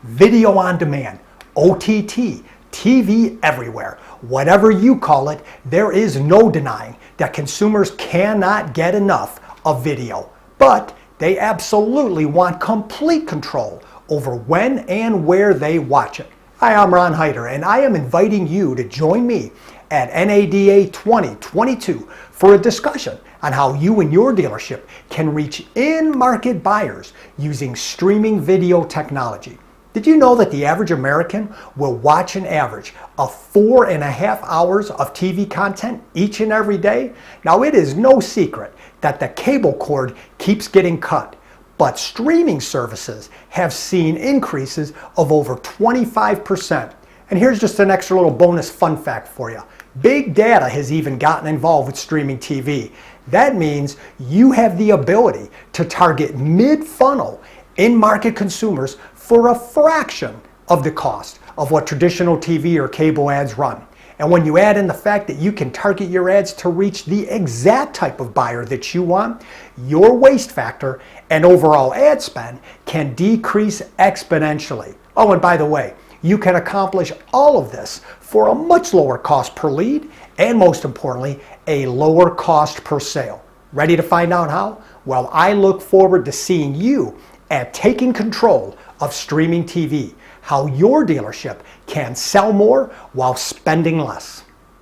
Video on demand, OTT, TV everywhere. Whatever you call it, there is no denying that consumers cannot get enough of video. But they absolutely want complete control over when and where they watch it. Hi, I'm Heider, and I am inviting you to join me at NADA 2022 for a discussion on how you and your dealership can reach in-market buyers using streaming video technology. Did you know that the average American will watch an average of 4.5 hours of TV content each and every day? Now, it is no secret that the cable cord keeps getting cut, but streaming services have seen increases of over 25%. And here's just an extra little bonus fun fact for you. Big data has even gotten involved with streaming TV. That means you have the ability to target mid-funnel in-market consumers for a fraction of the cost of what traditional TV or cable ads run. And when you add in the fact that you can target your ads to reach the exact type of buyer that you want, your waste factor and overall ad spend can decrease exponentially. Oh, and by the way, you can accomplish all of this for a much lower cost per lead and, most importantly, a lower cost per sale. Ready to find out how? Well, I look forward to seeing you at Taking Control of Streaming TV, how your dealership can sell more while spending less.